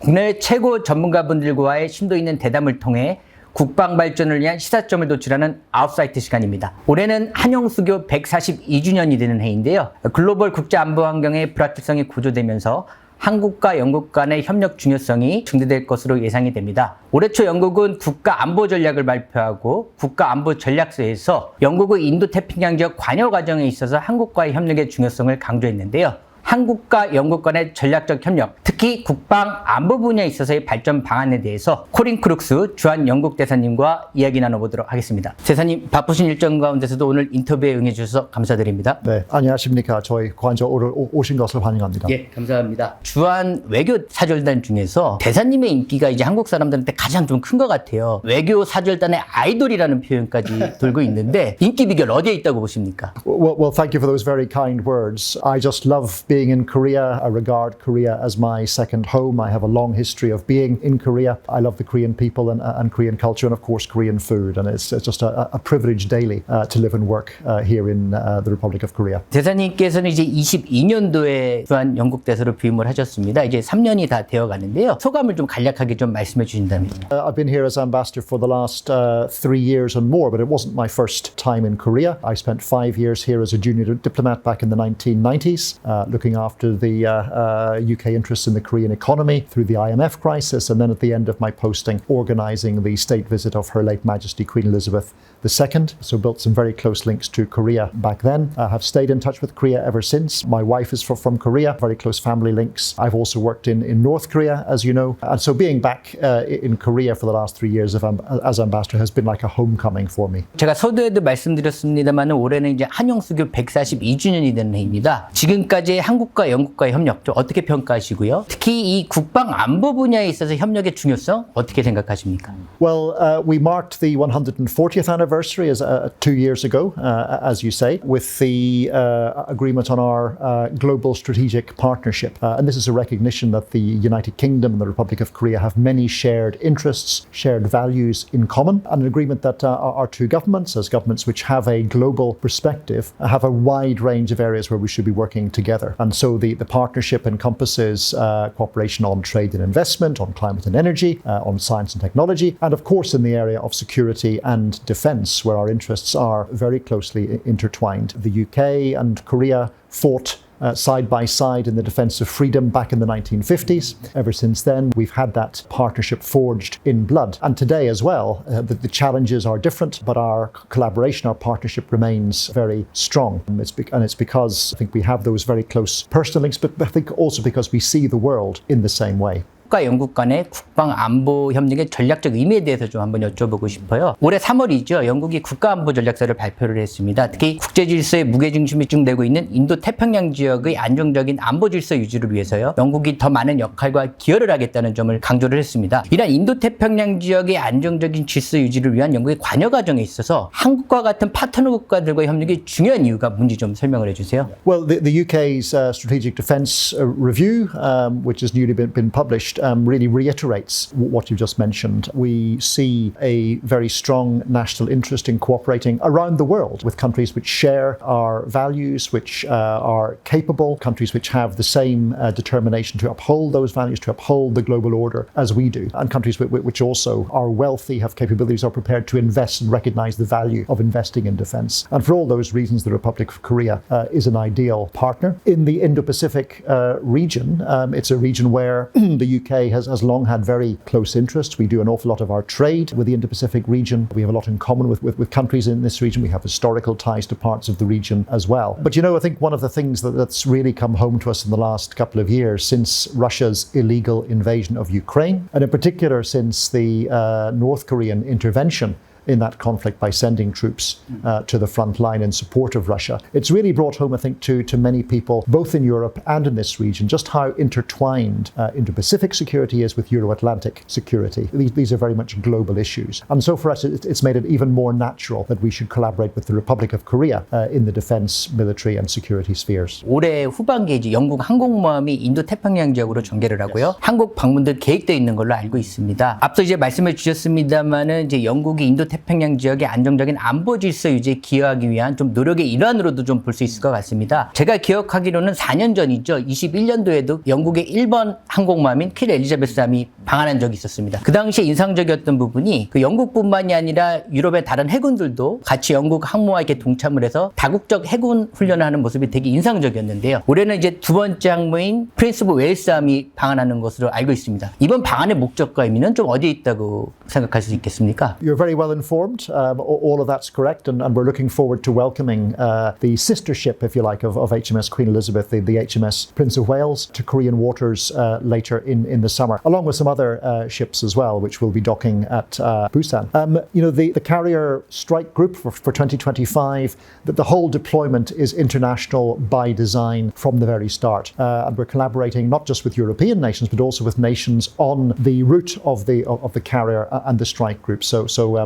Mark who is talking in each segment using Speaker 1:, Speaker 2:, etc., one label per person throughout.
Speaker 1: 국내 최고 전문가분들과의 심도 있는 대담을 통해 국방 발전을 위한 시사점을 도출하는 아웃사이트 시간입니다. 올해는 한영수교 142주년이 되는 해인데요. 글로벌 국제 안보 환경의 불확실성이 고조되면서 한국과 영국 간의 협력 중요성이 증대될 것으로 예상이 됩니다. 올해 초 영국은 국가 안보 전략을 발표하고 국가 안보 전략서에서 영국의 인도태평양 지역 관여 과정에 있어서 한국과의 협력의 중요성을 강조했는데요. 한국과 영국 간의 전략적 협력, 특히 국방 안보 분야에 있어서의 발전 방안에 대해서 코린 크룩스 주한 영국 대사님과 이야기 나눠보도록 하겠습니다. 대사님, 바쁘신 일정 가운데서도 오늘 인터뷰에 응해주셔서 감사드립니다.
Speaker 2: 네, 안녕하십니까. 저희 관저 오늘 오신 것을 환영합니다.
Speaker 1: 예, 감사합니다. 주한 외교 사절단 중에서 대사님의 인기가 이제 한국 사람들한테 가장 좀 큰 것 같아요. 외교 사절단의 아이돌이라는 표현까지 돌고 있는데 인기 비결 어디에 있다고 보십니까?
Speaker 2: Well, thank you for those very kind words. I just love being in Korea. I regard Korea as my second home. I have a long history of being in Korea. I love the Korean people and Korean culture and of course Korean food. And it's just a privilege daily to live and work here in the Republic of Korea.
Speaker 1: 대사님께서는 이제 22년도에 주한 영국 대사로 부임을 하셨습니다. 이제 3년이 다 되어 가는데요. 소감을 좀 간략하게 좀 말씀해 주신다면.
Speaker 2: I've been here as ambassador for the last 3 years and more, but it wasn't my first time in Korea. I spent 5 years here as a junior diplomat back in the 1990s, looking after the UK interests in the Korean economy through the IMF crisis, and then at the end of my posting, organising the state visit of Her late Majesty Queen Elizabeth II. So built some very close links to Korea back then. I have stayed in touch with Korea ever since. My wife is from Korea, very close family links. I've also worked in North Korea, as you know. And so being back in Korea for the last 3 years as ambassador has been like a homecoming for me.
Speaker 1: 제가 서두에도 말씀드렸습니다만 올해는 이제 한영수교 142주년이 되는 해입니다. 지금까지 한국과 영국과의 협력 좀 어떻게 평가하시고요? 특히 이 국방 안보 분야에 있어서 협력의 중요성 어떻게 생각하십니까?
Speaker 2: Well, we marked the 140th anniversary as 2 years ago, as you say, with the agreement on our global strategic partnership. And this is a recognition that the United Kingdom and the Republic of Korea have many shared interests, shared values in common, and an agreement that our two governments, as governments which have a global perspective, have a wide range of areas where we should be working together. And so the partnership encompasses cooperation on trade and investment, on climate and energy, on science and technology, and of course in the area of security and defence, where our interests are very closely intertwined. The UK and Korea fought side by side in the defence of freedom back in the 1950s. Ever since then, we've had that partnership forged in blood. And today as well, the challenges are different, but our collaboration, our partnership remains very strong. And it's because I think we have those very close personal links, but I think also because we see the world in the same way.
Speaker 1: 한국과 영국 간의 국방 안보 협력의 전략적 의미에 대해서 좀 한번 여쭤보고 싶어요. 올해 3월이죠. 영국이 국가 안보 전략서를 발표를 했습니다. 특히 국제 질서의 무게 중심이 집중되고 있는 인도 태평양 지역의 안정적인 안보 질서 유지를 위해서요. 영국이 더 많은 역할과 기여를 하겠다는 점을 강조를 했습니다. 이런 인도 태평양 지역의 안정적인 질서 유지를 위한 영국의 관여 과정에 있어서 한국과 같은 파트너 국가들과의 협력이 중요한 이유가 뭔지 좀 설명을 해주세요.
Speaker 2: Well, the UK's strategic defence review, which has newly been published, really reiterates what you just mentioned. We see a very strong national interest in cooperating around the world with countries which share our values, which are capable, countries which have the same determination to uphold those values, to uphold the global order as we do, and countries which also are wealthy, have capabilities, are prepared to invest and recognise the value of investing in defence. And for all those reasons, the Republic of Korea is an ideal partner. In the Indo-Pacific region, it's a region where the UK has long had very close interests. We do an awful lot of our trade with the Indo-Pacific region. We have a lot in common with countries in this region. We have historical ties to parts of the region as well. But you know, I think one of the things that's really come home to us in the last couple of years since Russia's illegal invasion of Ukraine, and in particular since the North Korean intervention in that conflict by sending troops to the front line in support of Russia. It's really brought home, I think, to many people, both in Europe and in this region, just how intertwined Indo-Pacific security is with Euro-Atlantic security. These are very much global issues. And so for us, it's made it even more natural that we should collaborate with the Republic of Korea in the defense, military and security spheres.
Speaker 1: 올해 후반기에 이제 영국 항공모함이 인도 태평양 지역으로 전개를 하고요. 한국 방문도 계획되어 있는 걸로 알고 있습니다. 앞서 이제 말씀해 주셨습니다만은 이제 영국이 인도 태평양 태평양 지역의 안정적인 안보 질서 유지에 기여하기 위한 좀 노력의 일환으로도 좀 볼 수 있을 것 같습니다. 제가 기억하기로는 4년 전이죠. 21년도에도 영국의 1번 항공모함인 퀸 엘리자베스함이 방한한 적이 있었습니다. 그 당시에 인상적이었던 부분이 그 영국뿐만이 아니라 유럽의 다른 해군들도 같이 영국 항모와 이렇게 동참을 해서 다국적 해군 훈련을 하는 모습이 되게 인상적이었는데요. 올해는 이제 두 번째 항모인 프린스 오브 웨일스함이 방한하는 것으로 알고 있습니다. 이번 방한의 목적과 의미는 좀 어디에 있다고 생각할 수 있겠습니까?
Speaker 2: You're very well informed. All of that's correct, and we're looking forward to welcoming the sister ship, if you like, of HMS Queen Elizabeth, the HMS Prince of Wales, to Korean waters later in the summer, along with some other ships as well, which will be docking at Busan. The carrier strike group for 2025, that the whole deployment is international by design from the very start, and we're collaborating not just with European nations, but also with nations on the route of the carrier and the strike group. So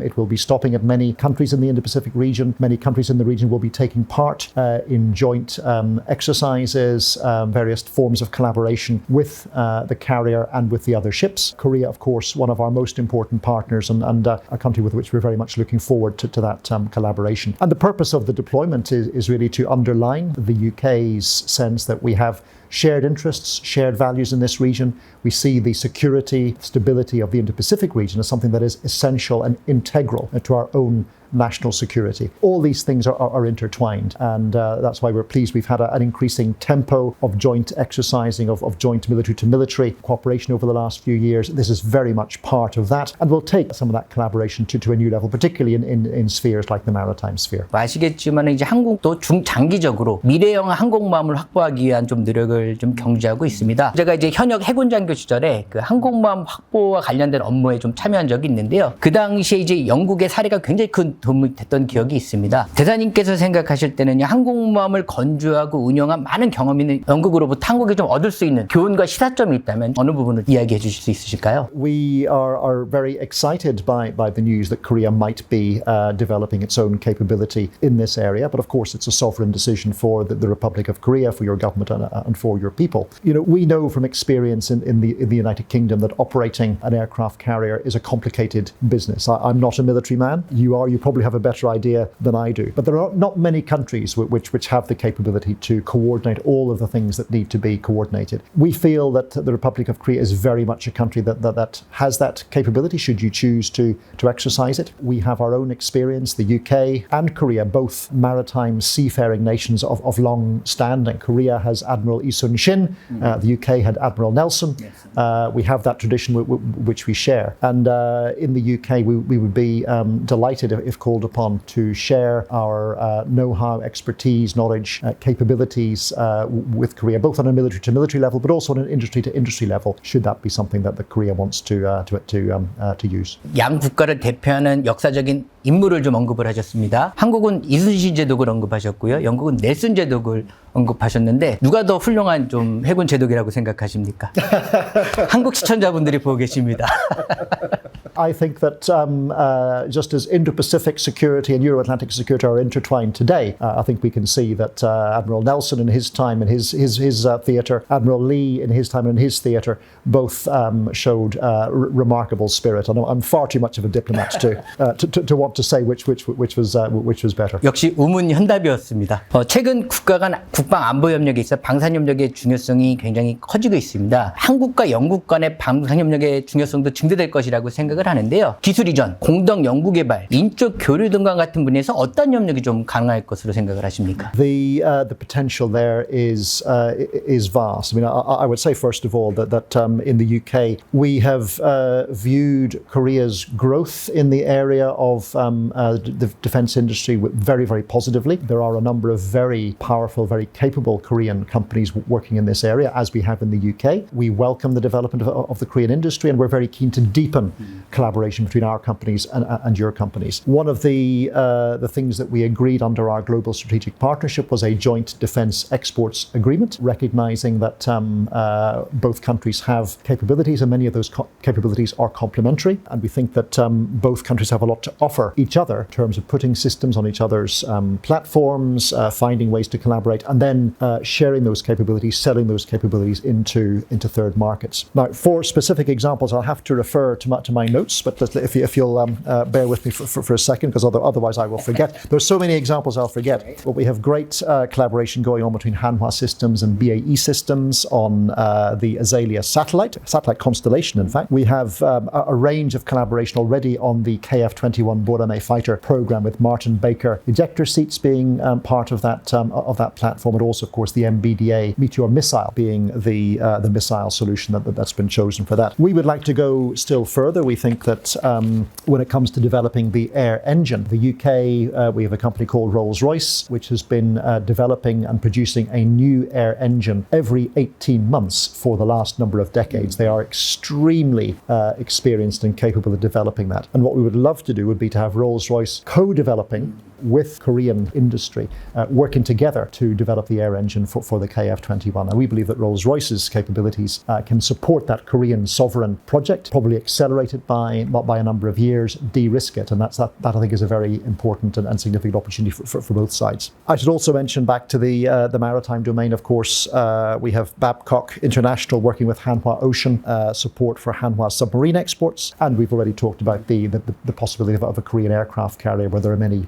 Speaker 2: it will be stopping at many countries in the Indo-Pacific region. Many countries in the region will be taking part in joint exercises, various forms of collaboration with the carrier and with the other ships. Korea, of course, one of our most important partners and a country with which we're very much looking forward to that collaboration. And the purpose of the deployment is really to underline the UK's sense that we have shared interests, shared values in this region. We see the security, stability of the Indo-Pacific region as something that is essential and integral to our own national security. All these things are intertwined, and that's why we're pleased we've had an increasing tempo of joint exercising, of joint military-to-military cooperation over the last few years. This is very much part of that, and we'll take some of that collaboration to a new level, particularly in spheres like the maritime sphere.
Speaker 1: 아시겠지만 이제 한국도 중장기적으로 미래형 항공모함을 확보하기 위한 좀 노력을 좀 경주하고 있습니다. 제가 이제 현역 해군 장교 시절에 그 항공모함 확보와 관련된 업무에 좀 참여한 적이 있는데요. 그 당시에 이제 영국의 사례가 굉장히 큰 도움이 됐던 기억이 있습니다. 대사님께서 생각하실 때는요, 항공모함을 건조하고 운영한 많은 경험이 있는 영국으로부터 한국이 좀 얻을 수 있는 교훈과 시사점이 있다면 어느 부분을 이야기해 주실 수 있으실까요?
Speaker 2: We are very excited by the news that Korea might be developing its own capability in this area, but of course it's a sovereign decision for the Republic of Korea, for your government and for your people. We know from experience in the United Kingdom that operating an aircraft carrier is a complicated business. I'm not a military man. You probably have a better idea than I do. But there are not many countries which have the capability to coordinate all of the things that need to be coordinated. We feel that the Republic of Korea is very much a country that has that capability should you choose to exercise it. We have our own experience, the UK and Korea, both maritime seafaring nations of long standing. Korea has Admiral Lee Sun-shin, the UK had Admiral Nelson. We have that tradition which we share. And in the UK, we would be delighted if called upon to share our know-how, expertise, knowledge, capabilities with Korea, both on a military-to-military level, but also on an industry-to-industry level, should that be something that Korea wants to use.
Speaker 1: 양 국가를 대표하는 역사적인 인물을 좀 언급을 하셨습니다. 한국은 이순신 제독을 언급하셨고요. 영국은 넬슨 제독을 언급하셨는데 누가 더 훌륭한 좀 해군 제독이라고 생각하십니까? 한국 시청자분들이 보고 계십니다.
Speaker 2: I think that just as Indo-Pacific security and Euro-Atlantic security are intertwined today, I think we can see that Admiral Nelson in his time in his theatre, Admiral Lee in his time in his theatre, both showed remarkable spirit. I'm far too much of a diplomat to want to say which was better.
Speaker 1: 역시 우문현답이었습니다. 최근 국가 간 국방 안보 협력에 있어 방산 협력의 중요성이 굉장히 커지고 있습니다. 한국과 영국 간의 방산 협력의 중요성도 증대될 것이라고 생각을 하는데요. 기술 이전, 공동 연구 개발, 인적 교류 등과 같은 분야에서 어떤 협력이 좀 가능할 것으로 생각을 하십니까?
Speaker 2: The potential there is vast. I mean, I would say first of all that in the UK we have viewed Korea's growth in the area of the defence industry very, very positively. There are a number of very powerful, very capable Korean companies working in this area, as we have in the UK. We welcome the development of the Korean industry, and we're very keen to deepen collaboration between our companies and your companies. One of the things that we agreed under our global strategic partnership was a joint defence exports agreement, recognising that both countries have capabilities, and many of those capabilities are complementary. And we think that both countries have a lot to offer each other in terms of putting systems on each other's platforms, finding ways to collaborate, and then sharing those capabilities, selling those capabilities into third markets. Now, for specific examples, I'll have to refer to my notes. notes, but if you'll bear with me for a second, because otherwise I will forget. There's so many examples I'll forget. But we have great collaboration going on between Hanwha Systems and BAE Systems on the Azalea satellite constellation, in fact. We have a range of collaboration already on the KF-21 Borame fighter program, with Martin Baker ejector seats being part of that platform, and also, of course, the MBDA Meteor missile being the missile solution that's been chosen for that. We would like to go still further. We think that when it comes to developing the air engine, the UK, we have a company called Rolls-Royce, which has been developing and producing a new air engine every 18 months for the last number of decades. They are extremely experienced and capable of developing that. And what we would love to do would be to have Rolls-Royce co-developing with Korean industry, working together to develop the air engine for the KF-21. And we believe that Rolls-Royce's capabilities can support that Korean sovereign project, probably accelerate it by a number of years, de-risk it. And that I think is a very important and significant opportunity for both sides. I should also mention, back to the maritime domain, of course, we have Babcock International working with Hanwha Ocean, support for Hanwha submarine exports. And we've already talked about the possibility of a Korean aircraft carrier, where there are many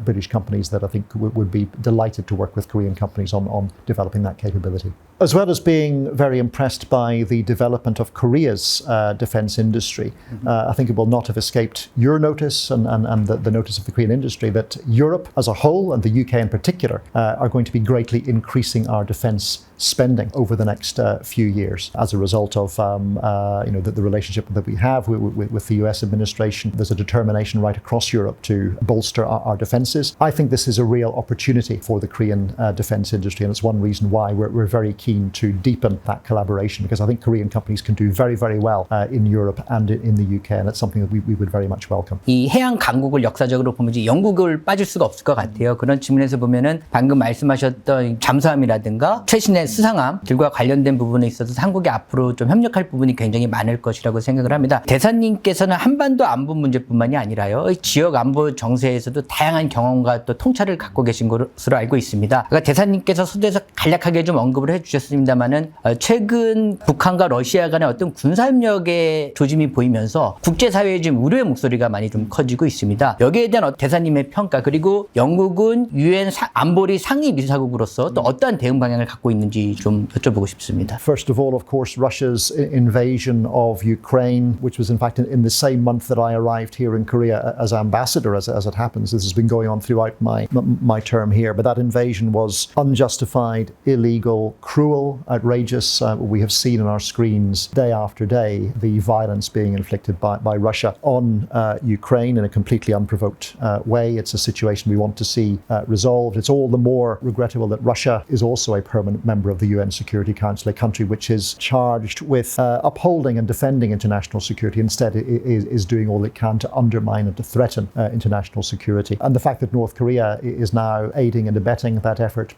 Speaker 2: British companies that I think would be delighted to work with Korean companies on developing that capability. As well as being very impressed by the development of Korea's defence industry, I think it will not have escaped your notice and the notice of the Korean industry that Europe as a whole, and the UK in particular, are going to be greatly increasing our defence spending over the next few years as a result of the relationship that we have with the US administration. There's a determination right across Europe to bolster our defences. I think this is a real opportunity for the Korean defence industry, and it's one reason why we're very keen to deepen that collaboration, because I think Korean companies can do very, very well in Europe and in the UK, and it's something that we would very much welcome.
Speaker 1: 이 해양 강국을 역사적으로 보면 이제 영국을 빠질 수가 없을 것 같아요. 그런 측면에서 보면은 방금 말씀하셨던 잠수함이라든가 최신의 수상함들과 관련된 부분에 있어서 한국이 앞으로 좀 협력할 부분이 굉장히 많을 것이라고 생각을 합니다. 대사님께서는 한반도 안보 문제뿐만이 아니라요, 지역 안보 정세에서도 다양한 경험과 또 통찰을 갖고 계신 것으로 알고 있습니다. 그러니까 대사님께서 서두에서 간략하게 좀 언급을 해주셨습니다만은 최근 북한과 러시아 간의 어떤 군사협력의 조짐이 보이면서 국제사회의 지금 우려의 목소리가 많이 좀 커지고 있습니다. 여기에 대한 대사님의 평가, 그리고 영국은 유엔 안보리 상위 비서국으로서 또 어떠한 대응 방향을 갖고 있는지 좀 여쭤보고 싶습니다.
Speaker 2: First of all, of course, Russia's invasion of Ukraine, which was in fact in the same month that I arrived here in Korea as ambassador, as it happens. This has been going on throughout my term here, but that invasion was unjustified, illegal, cruel, outrageous. We have seen on our screens day after day the violence being inflicted by Russia on Ukraine in a completely unprovoked way. It's a situation we want to see resolved. It's all the more regrettable that Russia is also a permanent member of the UN Security Council, a country which is charged with upholding and defending international security. Instead, it is doing all it can to undermine and to threaten international security. And the fact that North Korea is now aiding and abetting that effort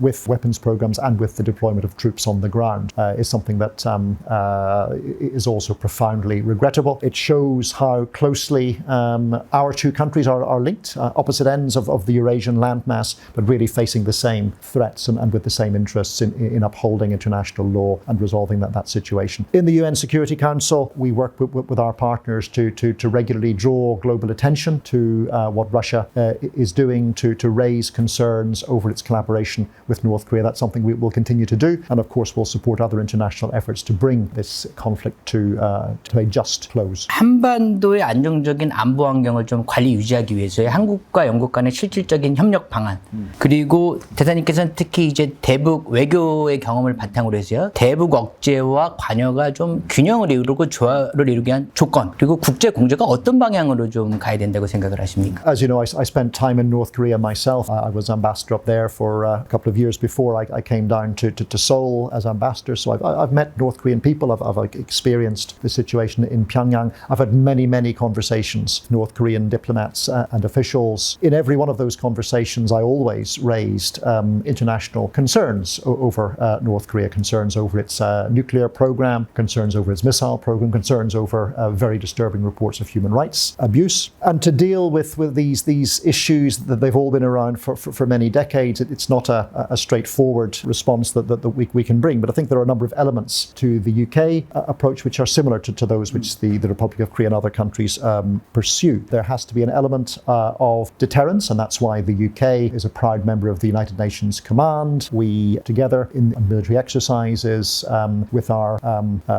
Speaker 2: with weapons programs and with the deployment of troops on the ground is something that is also profoundly regrettable. It shows how closely our two countries are linked, opposite ends of the Eurasian landmass, but really facing the same threats and with the same interests in upholding international law and resolving that situation. In the UN Security Council, we work with our partners to regularly draw global attention to what Russia is doing to raise concerns over its collaboration with North Korea. That's something we will continue to do, and of course we'll support other international efforts to bring this conflict to a just close.
Speaker 1: 한반도의 안정적인 안보 환경을 좀 관리 유지하기 위해서의 한국과 영국 간의 실질적인 협력 방안, 그리고 대사님께서는 특히 이제 대북 외교의 경험을 바탕으로 해서요, 대북 억제와 관여가 좀 균형을 이루고 조화를 이루기 위한 조건, 그리고 국제 공조가 어떤 방향으로 좀 가야 된다고 생각을 하십니까?
Speaker 2: As you know, I spent time in North Korea myself. I was ambassador up there for a couple of years before I came down to Seoul as ambassador. So I've met North Korean people. I've experienced the situation in Pyongyang. I've had many conversations with North Korean diplomats and officials. In every one of those conversations, I always raised international concerns over North Korea, concerns over its nuclear program, concerns over its missile program, concerns over very disturbing reports of human rights abuse. And to deal with these issues that they've all been around for many decades, it's not a straightforward response that we can bring. But I think there are a number of elements to the UK approach which are similar to those which the Republic of Korea and other countries pursue. There has to be an element of deterrence, and that's why the UK is a proud member of the United Nations Command. We, together in military exercises with our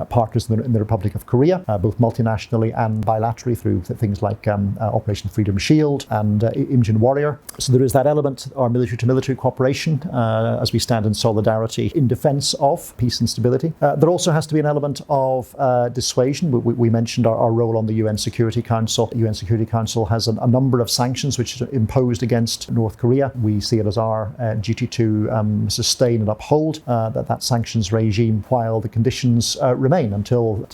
Speaker 2: partners in the Republic of Korea, both multinationally and bilaterally through things like Operation Freedom Shield and Imjin Warrior. So there is that element, our military-to-military cooperation, as we stand in solidarity in defence of peace and stability. There also has to be an element of dissuasion. We mentioned our role on the UN Security Council. The UN Security Council has a number of sanctions which are imposed against North Korea. We see it as our duty to sustain and uphold that sanctions regime while the conditions remain until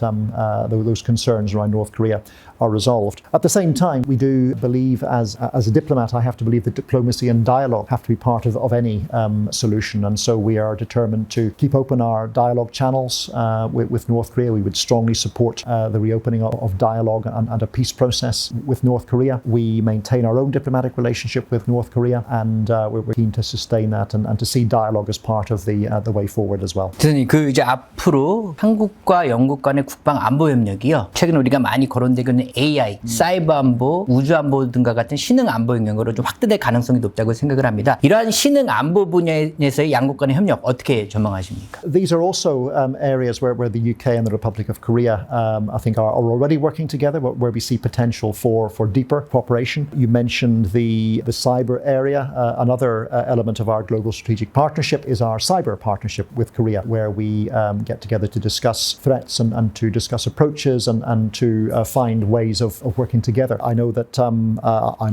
Speaker 2: those concerns around North Korea are resolved. At the same time, we do believe, as a diplomat, I have to believe that diplomacy and dialogue have to be part of any solution. And so we are determined to keep open our dialogue channels with North Korea. We would strongly support the reopening of dialogue and a peace process with North Korea. We maintain our own diplomatic relationship with North Korea, and we're keen to sustain that and to see dialogue as part of the way forward as well.
Speaker 1: 대선님, 이제 앞으로 한국과 영국 간의 국방 안보 협력이요. 최근 우리가 많이 거론되고 있는 AI, 사이버 안보, 우주 안보 등과 같은 신흥 안보 영역으로 좀 확대될 가능성이 높다고 생각을 합니다. 이러한 신흥 안보 분야에서의 양국 간의 협력 어떻게 전망하십니까?
Speaker 2: These are also areas where the UK and the Republic of Korea, I think, are already working together, where we see potential for deeper cooperation. You mentioned the cyber area. Another element of our global strategic partnership is our cyber partnership with Korea, where we get together to discuss threats and to discuss approaches and to find ways of working together. I know that I'm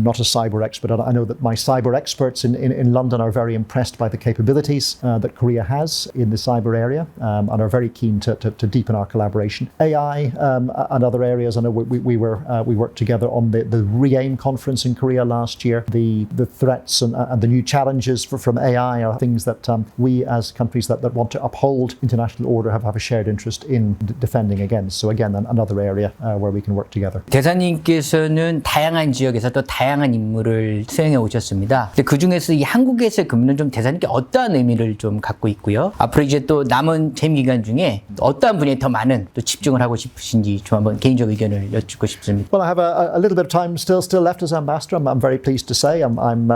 Speaker 2: not a cyber expert, and I know that my cyber experts in London are very impressed by the capabilities that Korea has in the cyber area and are very keen to deepen our collaboration. AI and other areas, I know we worked together on the REAIM conference in Korea last year. The threats and the new challenges from AI are things that we as countries that want to uphold international order have a shared interest in defending against. So again, another area where we can work together.
Speaker 1: 대사님께서는 다양한 지역에서 또 다양한 임무를 수행해 오셨습니다. 근데 그 중에서 이 한국에서의 근무는 좀 대사님께 어떠한 의미를 좀 갖고 있고요. 앞으로 이제 또 남은 재임 기간 중에 어떠한 분야에 더 많은 또 집중을 하고 싶으신지 좀 한번 개인적 의견을 여쭙고 싶습니다.
Speaker 2: Well, I have a little bit of time still left as ambassador. I'm very pleased to say I'm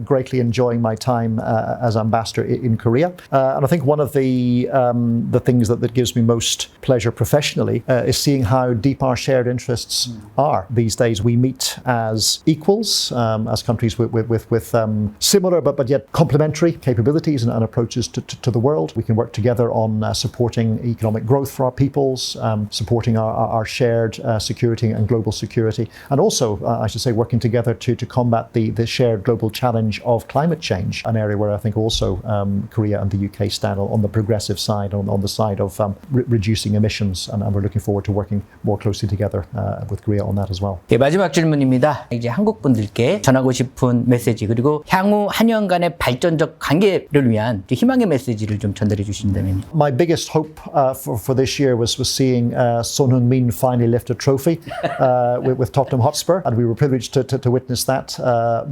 Speaker 2: greatly enjoying my time as ambassador in Korea. And I think one of the things that gives me most pleasure professionally is seeing how deep our shared interests are. These days we meet as equals, as countries with similar but yet complementary capabilities and approaches to the world. We can work together on supporting economic growth for our peoples, supporting our shared security and global security, and also, I should say, working together to combat the shared global challenge of climate change, an area where I think also Korea and the UK stand on the progressive side, on the side of reducing emissions, and we're looking forward to working more closely together with Korea on that as well.
Speaker 1: 예, 마지막 질문입니다. 이제 한국 분들께 전하고 싶은 메시지, 그리고 향후 한영 간의 발전적 관계를 위한 희망의 메시지를 좀 전달해 주신다면요.
Speaker 2: My biggest hope for this year was seeing Son Heung-min finally lift a trophy with Tottenham Hotspur, and we were privileged to witness that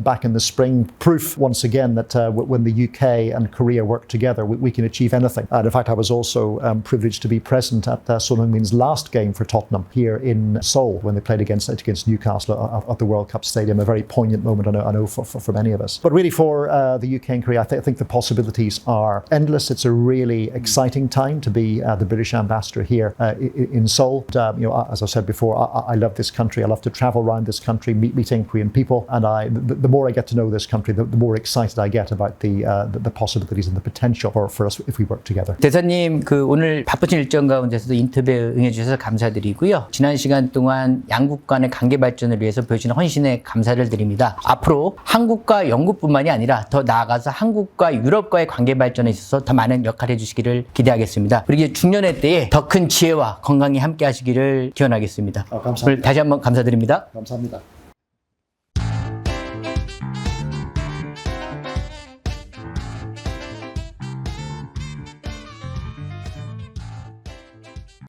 Speaker 2: back in the spring. Proof once again that when the UK and Korea work together, we can achieve anything. And in fact, I was also privileged to be present at Son Heung-min's last game for Tottenham here in Seoul when they played against Newcastle at the World Cup Stadium. A very poignant moment, I know for many of us. But really for the UK and Korea, I think the possibilities are endless. It's a really exciting time to be the British ambassador here in Seoul. And, as I said before, I love this country. I love to travel around this country, meeting Korean people, and the more I get to know this country, the more excited I get about the possibilities and the potential for us if we work together.
Speaker 1: 대사님, 오늘 바쁘신 일정 가운데서도 인터뷰에 응해주셔서 감사드리고요. 지난 시간 동안 양국 간의 관계 발전을 위해서 보여주신 헌신에 감사를 드립니다. 앞으로 한국과 영국뿐만이 아니라 더 나아가서 한국과 유럽과의 관계 발전에 있어서 더 많은 역할을 해주시기를 기대하겠습니다. 그리고 중년의 때에 더 큰 지혜와 건강히 함께 하시기를 기원하겠습니다.
Speaker 2: 감사합니다.
Speaker 1: 오늘 다시 한번 감사드립니다.
Speaker 2: 감사합니다.